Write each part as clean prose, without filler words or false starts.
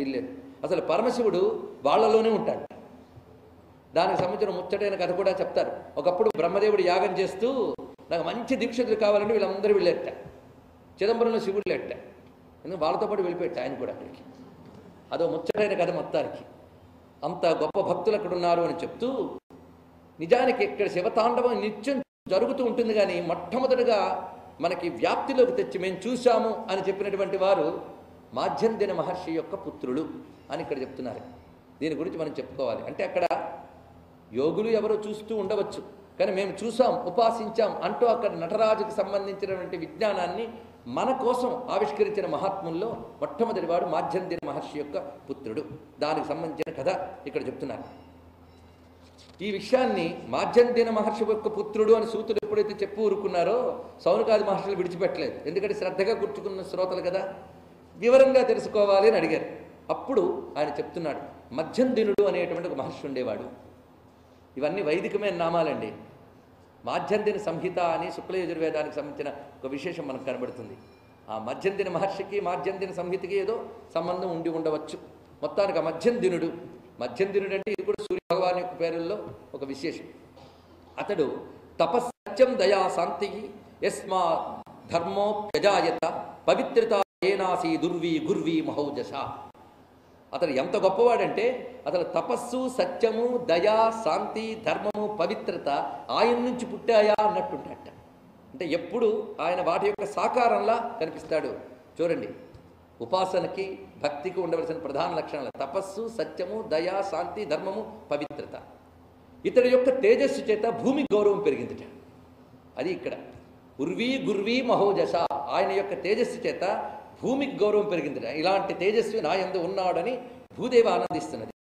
వీల్లేదు. అసలు పరమశివుడు వాళ్ళలోనే ఉంటాడు. దానికి సంబంధించిన ముచ్చటైన కథ కూడా చెప్తారు. ఒకప్పుడు బ్రహ్మదేవుడు యాగం చేస్తూ నాకు మంచి దీక్షితులు కావాలంటే వీళ్ళందరూ వెళ్ళేట చిదంబరంలో శివుడు లేట, ఎందుకంటే వాళ్ళతో పాటు వెళ్ళిపోయాట ఆయన కూడా అక్కడికి. అదో ముచ్చటైన కథ మొత్తానికి. అంత గొప్ప భక్తులు అక్కడ ఉన్నారు అని చెప్తూ, నిజానికి ఇక్కడ శివతాండవం నిత్యం జరుగుతూ ఉంటుంది. కానీ మొట్టమొదటిగా మనకి వ్యాప్తిలోకి తెచ్చి మేము చూశాము అని చెప్పినటువంటి వారు మాధ్యందిన మహర్షి యొక్క పుత్రులు అని ఇక్కడ చెప్తున్నారు. దీని గురించి మనం చెప్పుకోవాలి. అంటే అక్కడ యోగులు ఎవరో చూస్తూ ఉండవచ్చు, కానీ మేము చూసాం, ఉపాసించాం అంటూ అక్కడ నటరాజుకు సంబంధించినటువంటి విజ్ఞానాన్ని మన కోసం ఆవిష్కరించిన మహాత్ముల్లో మొట్టమొదటి వాడు మాధ్యందిన మహర్షి యొక్క పుత్రుడు. దానికి సంబంధించిన కథ ఇక్కడ చెప్తున్నారు. ఈ విషయాన్ని మాధ్యందిన మహర్షి యొక్క పుత్రుడు అని సూతులు ఎప్పుడైతే చెప్పు ఊరుకున్నారో సౌనకాది మహర్షులు విడిచిపెట్టలేదు. ఎందుకంటే శ్రద్ధగా కూర్చుకున్న శ్రోతలు కదా, వివరంగా తెలుసుకోవాలి అని అడిగారు. అప్పుడు ఆయన చెప్తున్నాడు, మధ్యందినుడు అనేటువంటి ఒక మహర్షి ఉండేవాడు. ఇవన్నీ వైదికమైన నామాలండి. మాధ్యందిన సంహిత అని శుక్లయజుర్వేదానికి సంబంధించిన ఒక విశేషం మనకు కనబడుతుంది. ఆ మధ్యందిన మహర్షికి మాధ్యందిన సంహితకి ఏదో సంబంధం ఉండి ఉండవచ్చు. మొత్తానికి ఆ మధ్యందినుడు అంటే ఇది కూడా సూర్య భగవాన్ యొక్క పేరుల్లో ఒక విశేషం. అతడు తపస్సత్యం దయా శాంతి యస్మా ధర్మోప్యజాయత పవిత్రత ఏనాసి దుర్వి గుర్వి మహౌజస. అతడు ఎంత గొప్పవాడంటే అతను తపస్సు, సత్యము, దయా, శాంతి, ధర్మము, పవిత్రత ఆయన నుంచి పుట్టాయా అన్నట్టుంటాట. అంటే ఎప్పుడు ఆయన వాటి యొక్క సాకారంలా కనిపిస్తాడు. చూడండి, ఉపాసనకి భక్తికి ఉండవలసిన ప్రధాన లక్షణాలు తపస్సు, సత్యము, దయా, శాంతి, ధర్మము, పవిత్రత. ఇతడి యొక్క తేజస్సు చేత భూమి గౌరవం పెరిగిందిట. అది ఇక్కడ ఉర్వీ గుర్వీ మహోజస. ఆయన యొక్క తేజస్సు చేత భూమికి గౌరవం పెరిగిందిట. ఇలాంటి తేజస్వి నా యందు ఉన్నాడని భూదేవి ఆనందిస్తున్నది.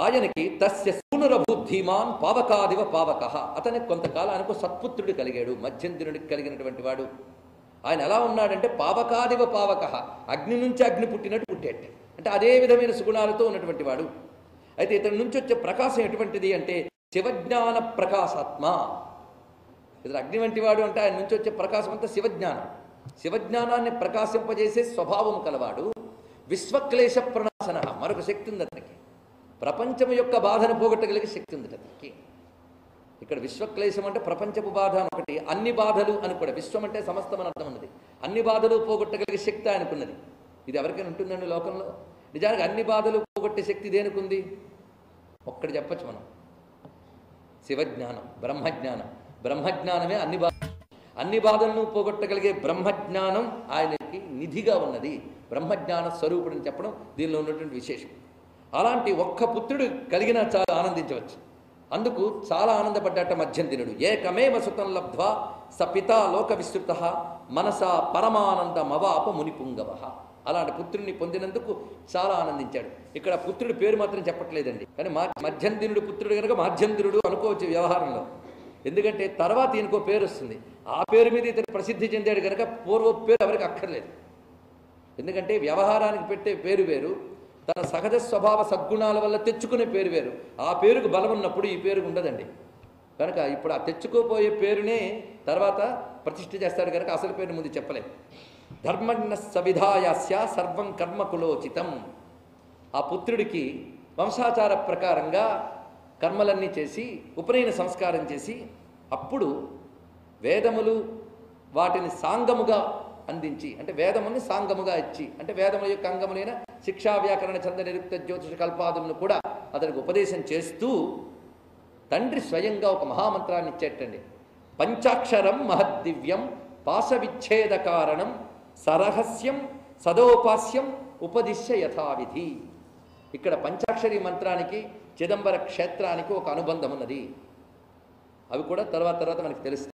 ఆయనకి తస్య సూనురభూద్ధీమాన్ పావకాదివ పావక. అతనికి కొంతకాలానికి సత్పుత్రుడు కలిగాడు, మధ్యందినుడికి కలిగినటువంటి వాడు. ఆయన ఎలా ఉన్నాడంటే పావకాదివ పావక, అగ్ని నుంచి అగ్ని పుట్టినట్టు పుట్టేట. అంటే అదే విధమైన సుగుణాలతో ఉన్నటువంటి వాడు. అయితే ఇతని నుంచి వచ్చే ప్రకాశం ఎటువంటిది అంటే శివజ్ఞాన ప్రకాశాత్మ. ఇతను అగ్ని వంటి వాడు అంటే ఆయన నుంచి వచ్చే ప్రకాశం అంతా శివజ్ఞానం. శివజ్ఞానాన్ని ప్రకాశింపజేసే స్వభావం కలవాడు. విశ్వక్లేశ ప్రణాశన, మరొక శక్తి ఉంది అతనికి. ప్రపంచం యొక్క బాధను పోగొట్టగలిగే శక్తి ఉంది అతనికి. ఇక్కడ విశ్వక్లేశం అంటే ప్రపంచపు బాధ అని ఒకటి, అన్ని బాధలు అని కూడా. విశ్వం అంటే సమస్తం అని అర్థం ఉన్నది. అన్ని బాధలు పోగొట్టగలిగే శక్తి ఆయనకున్నది. ఇది ఎవరికైనా ఉంటుందండి లోకంలో? నిజానికి అన్ని బాధలు పోగొట్టే శక్తి దేనికుంది? ఒక్కటి చెప్పచ్చు మనం, శివజ్ఞానం, బ్రహ్మజ్ఞానం. బ్రహ్మజ్ఞానమే అన్ని బాధలను పోగొట్టగలిగే బ్రహ్మజ్ఞానం ఆయనకి నిధిగా ఉన్నది. బ్రహ్మజ్ఞాన స్వరూపుడని చెప్పడం దీనిలో ఉన్నటువంటి విశేషం. అలాంటి ఒక్క పుత్రుడు కలిగినా చాలా ఆనందించవచ్చు. అందుకు చాలా ఆనందపడ్డాట మధ్యందినుడు. ఏకమేవ సుతం లబ్ధ్వా స పితా లోక విస్తృత మనసా పరమానందమవాప మునిపుంగవ. అలాంటి పుత్రుడిని పొందినందుకు చాలా ఆనందించాడు. ఇక్కడ పుత్రుడి పేరు మాత్రం చెప్పట్లేదండి, కానీ మధ్యందినుడు పుత్రుడు కనుక మాధ్యందినుడు అనుకోవచ్చు వ్యవహారంలో. ఎందుకంటే తర్వాత ఈయనకో పేరు వస్తుంది, ఆ పేరు మీద ఇతను ప్రసిద్ధి చెందాడు కనుక పూర్వ పేరు ఎవరికి అక్కర్లేదు. ఎందుకంటే వ్యవహారానికి పెట్టే పేరు వేరు, తన సహజ స్వభావ సద్గుణాల వల్ల తెచ్చుకునే పేరు వేరు. ఆ పేరుకు బలం ఉన్నప్పుడు ఈ పేరు ఉండదండి. కనుక ఇప్పుడు ఆ తెచ్చుకోపోయే పేరునే తర్వాత ప్రతిష్ఠ చేస్తాడు కనుక అసలు పేరు ముందు చెప్పలేదు. ధర్మజ్ఞ సవిధాయాస్య సర్వం కర్మకులోచితం. ఆ పుత్రుడికి వంశాచార ప్రకారంగా కర్మలన్నీ చేసి ఉపనయన సంస్కారం చేసి అప్పుడు వేదములు వాటిని సాంగముగా అందించి, అంటే వేదముని సాంగముగా ఇచ్చి, అంటే వేదముల యొక్క అంగములైన శిక్షా వ్యాకరణ ఛంద నిరుక్త జ్యోతిష కల్పాదులను కూడా అతనికి ఉపదేశం చేస్తూ తండ్రి స్వయంగా ఒక మహామంత్రాన్ని ఇచ్చేటండి. పంచాక్షరం మహద్దివ్యం పాశవిచ్ఛేద కారణం సరహస్యం సదోపాస్యం ఉపదిశ్య యథావిధి. ఇక్కడ పంచాక్షరి మంత్రానికి చిదంబర క్షేత్రానికి ఒక అనుబంధం ఉన్నది. అవి కూడా తర్వాత మనకి తెలుస్తాయి.